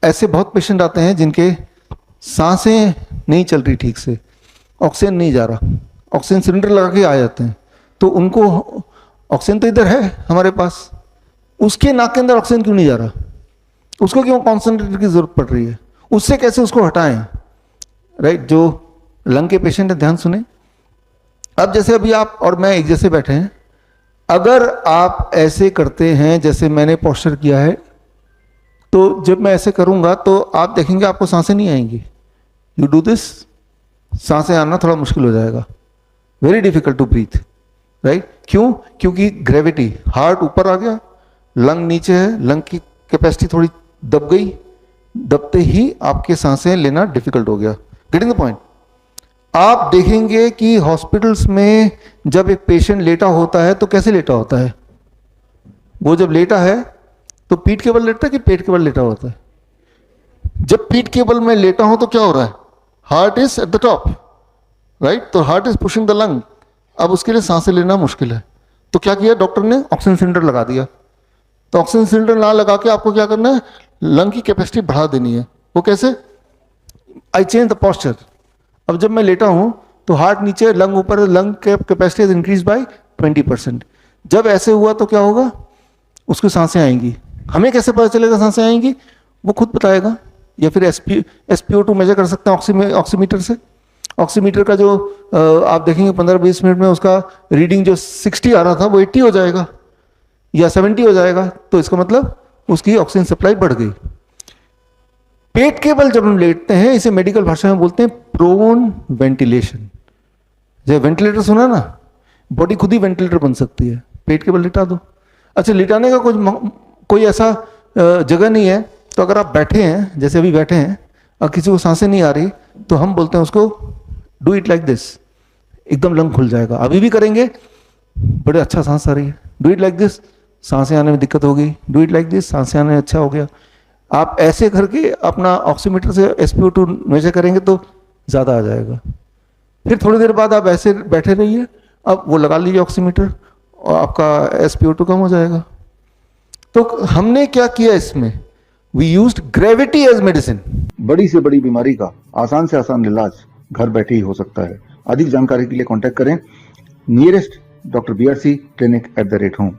ऐसे बहुत पेशेंट आते हैं जिनके सांसें नहीं चल रही ठीक से, ऑक्सीजन नहीं जा रहा, ऑक्सीजन सिलेंडर लगा के आ जाते हैं, तो उनको ऑक्सीजन तो इधर है हमारे पास, उसके नाक के अंदर ऑक्सीजन क्यों नहीं जा रहा, उसको क्यों कॉन्सेंट्रेटर की जरूरत पड़ रही है, उससे कैसे उसको हटाएं, राइट। जो लंग के पेशेंट है ध्यान सुने। अब जैसे अभी आप और मैं एक जैसे बैठे हैं, अगर आप ऐसे करते हैं जैसे मैंने पोस्चर किया है, तो जब मैं ऐसे करूंगा तो आप देखेंगे आपको सांसें नहीं आएंगी। यू डू दिस, सांसें आना थोड़ा मुश्किल हो जाएगा, very difficult to breathe, right. क्यों? क्योंकि ग्रेविटी, हार्ट ऊपर आ गया, लंग नीचे है, लंग की कैपेसिटी थोड़ी दब गई, दबते ही आपके सांसें लेना डिफिकल्ट हो गया। Getting the point. आप देखेंगे कि हॉस्पिटल्स में जब एक पेशेंट लेटा होता है तो कैसे लेटा होता है, वो जब लेटा है तो पीठ के बल लेटता है कि पेट के बल लेटा होता है? जब पीठ के बल में लेटा हो तो क्या हो रहा है, heart is at the top, right, तो heart is pushing the lung. अब उसके लिए सांसें लेना मुश्किल है, तो क्या किया डॉक्टर ने, ऑक्सीजन सिलेंडर लगा दिया। तो ऑक्सीजन सिलेंडर ना लगा के आपको क्या करना है, लंग की कैपेसिटी बढ़ा देनी है। वो कैसे? I change the posture. अब जब मैं लेटा हूं तो हार्ट नीचे, लंग ऊपर, lung capacity is increase by 20%। जब ऐसे हुआ तो क्या होगा, उसको सांसें आएंगी। हमें कैसे पता चलेगा सांसें आएंगी? वो खुद बताएगा, या फिर SpO2 मेजर कर सकते हैं ऑक्सीमीटर से। ऑक्सीमीटर का जो आप देखेंगे 15-20 मिनट में उसका रीडिंग जो 60 आ रहा था वो 80 हो जाएगा या 70 हो जाएगा, तो इसका मतलब उसकी ऑक्सीजन सप्लाई बढ़ गई। पेट के बल जब हम लेटते हैं, इसे मेडिकल भाषा में बोलते हैं प्रोन वेंटिलेशन। जब वेंटिलेटर सुना ना, बॉडी खुद ही वेंटिलेटर बन सकती है, पेट के बल लिटा दो। अच्छा, लिटाने का कोई ऐसा जगह नहीं है, तो अगर आप बैठे हैं, जैसे अभी बैठे हैं और किसी को सांसें नहीं आ रही, तो हम बोलते हैं उसको डू इट लाइक दिस, एकदम लंग खुल जाएगा। अभी भी करेंगे, बड़े अच्छा सांस आ रही है, डू इट लाइक दिस, सांसें आने में दिक्कत हो गई, डू इट लाइक दिस, सांसें आने में अच्छा हो गया। आप ऐसे करके अपना ऑक्सीमीटर से SpO2 मेजर करेंगे तो ज़्यादा आ जाएगा। फिर थोड़ी देर बाद आप ऐसे बैठे रहिए, अब वो लगा लीजिए ऑक्सीमीटर और आपका SpO2 कम हो जाएगा। तो हमने क्या किया इसमें, we used gravity as medicine. बड़ी से बड़ी बीमारी का आसान से आसान इलाज घर बैठे ही हो सकता है। अधिक जानकारी के लिए कांटेक्ट करें nearest doctor BRC clinic @home।